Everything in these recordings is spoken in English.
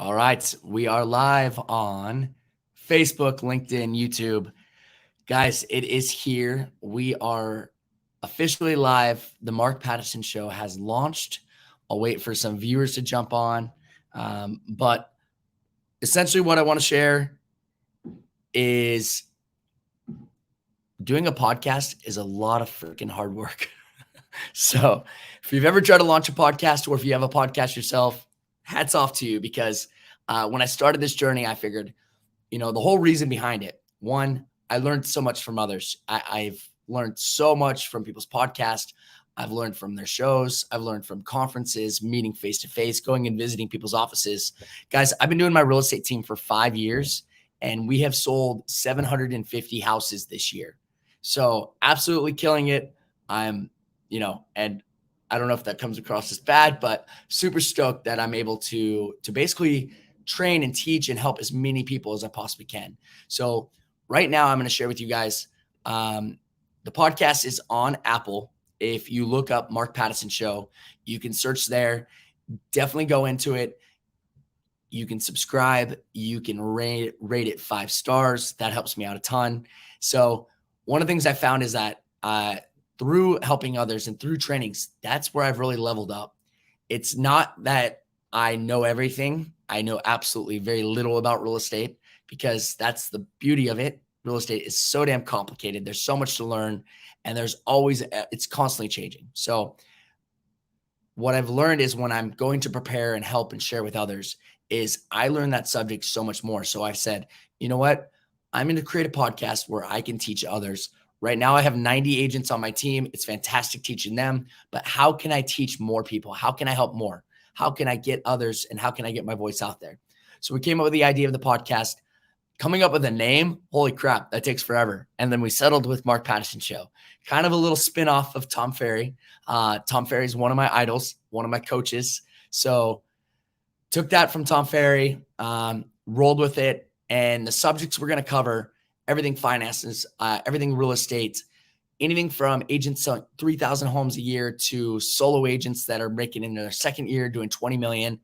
All right, we are live on Facebook, LinkedIn, YouTube. Guys, it is here. We are officially live. The Mark Pattison Show has launched. I'll wait for some viewers to jump on. But essentially, what I want to share is doing a podcast is a lot of freaking hard work. So if you've ever tried to launch a podcast or if you have a podcast yourself, hats off to you because when I started this journey, I figured, the whole reason behind it. One, I learned so much from others. I've learned so much from people's podcasts. I've learned from their shows. I've learned from conferences, meeting face to face, going and visiting people's offices. Guys, I've been doing my real estate team for 5 years and we have sold 750 houses this year. So absolutely killing it. And I don't know if that comes across as bad, but super stoked that I'm able to basically train and teach and help as many people as I possibly can. So right now I'm going to share with you guys, the podcast is on Apple. If you look up Mark Pattison Show, you can search there. Definitely go into it. You can subscribe. You can rate it 5 stars. That helps me out a ton. So one of the things I found is that through helping others and through trainings, that's where I've really leveled up. It's not that I know everything. I know absolutely very little about real estate because that's the beauty of it. Real estate is so damn complicated. There's so much to learn and it's constantly changing. So what I've learned is when I'm going to prepare and help and share with others is I learn that subject so much more. So I've said, you know what? I'm going to create a podcast where I can teach others. Right now, I have 90 agents on my team. It's fantastic teaching them, but how can I teach more people? How can I help more? How can I get others and how can I get my voice out there? So we came up with the idea of the podcast. Coming up with a name, holy crap, that takes forever. And then we settled with Mark Pattison Show, kind of a little spinoff of Tom Ferry. Tom Ferry is one of my idols, one of my coaches. So took that from Tom Ferry, rolled with it. And the subjects we're going to cover, everything finances, everything real estate, anything from agents selling 3,000 homes a year to solo agents that are making in their second year doing 20 million.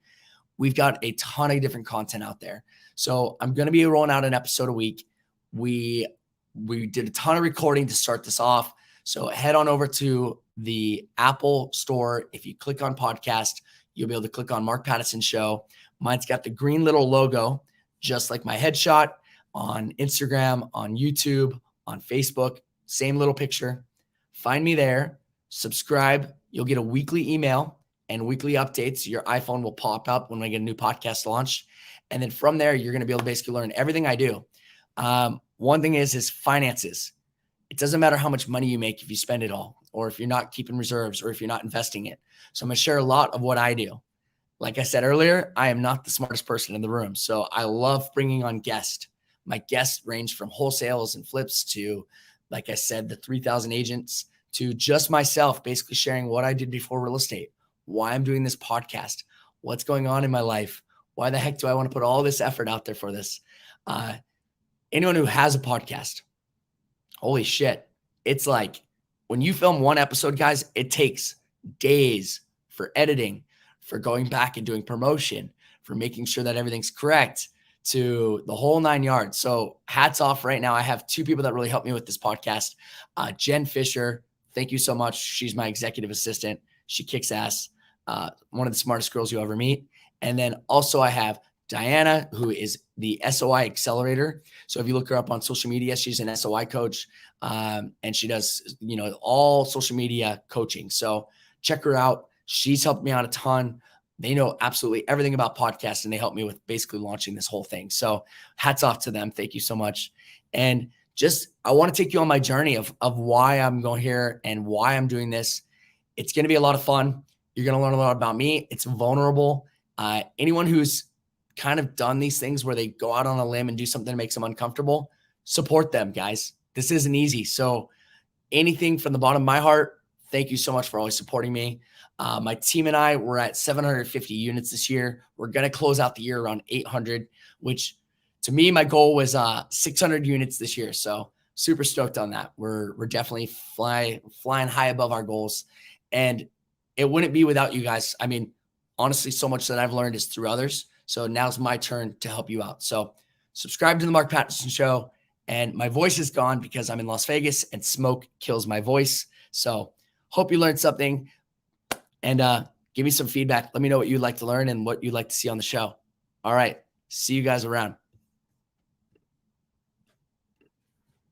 We've got a ton of different content out there. So I'm going to be rolling out an episode a week. We did a ton of recording to start this off. So head on over to the Apple store. If you click on podcast, you'll be able to click on Mark Pattison Show. Mine's got the green little logo, just like my headshot. On Instagram, on YouTube, on Facebook, same little picture. Find me there, subscribe. You'll get a weekly email and weekly updates. Your iPhone will pop up when I get a new podcast launched. And then from there, you're going to be able to basically learn everything I do. One thing is finances. It doesn't matter how much money you make if you spend it all, or if you're not keeping reserves, or if you're not investing it. So I'm going to share a lot of what I do. Like I said earlier, I am not the smartest person in the room. So I love bringing on guests. My guests range from wholesales and flips to, like I said, the 3,000 agents to just myself, basically sharing what I did before real estate, why I'm doing this podcast, what's going on in my life. Why the heck do I want to put all this effort out there for this? Anyone who has a podcast, holy shit. It's like when you film one episode, guys, it takes days for editing, for going back and doing promotion, for making sure that everything's correct, to the whole 9 yards. So hats off right now. I have 2 people that really helped me with this podcast. Jen Fisher, thank you so much. She's my executive assistant. She kicks ass. One of the smartest girls you'll ever meet. And then also I have Diana, who is the SOI accelerator. So if you look her up on social media, she's an SOI coach. And she does, all social media coaching. So check her out. She's helped me out a ton. They know absolutely everything about podcasts and they helped me with basically launching this whole thing. So hats off to them. Thank you so much. And I want to take you on my journey of why I'm going here and why I'm doing this. It's going to be a lot of fun. You're going to learn a lot about me. It's vulnerable. Anyone who's kind of done these things where they go out on a limb and do something that makes them uncomfortable, support them, guys. This isn't easy. So anything from the bottom of my heart, thank you so much for always supporting me. My team and I were at 750 units this year. We're going to close out the year around 800, which to me, my goal was 600 units this year. So super stoked on that. We're definitely flying high above our goals. And it wouldn't be without you guys. I mean, honestly, so much that I've learned is through others. So now's my turn to help you out. So subscribe to the Mark Pattison Show. And my voice is gone because I'm in Las Vegas and smoke kills my voice. So hope you learned something, and give me some feedback. Let me know what you'd like to learn and what you'd like to see on the show. All right. See you guys around.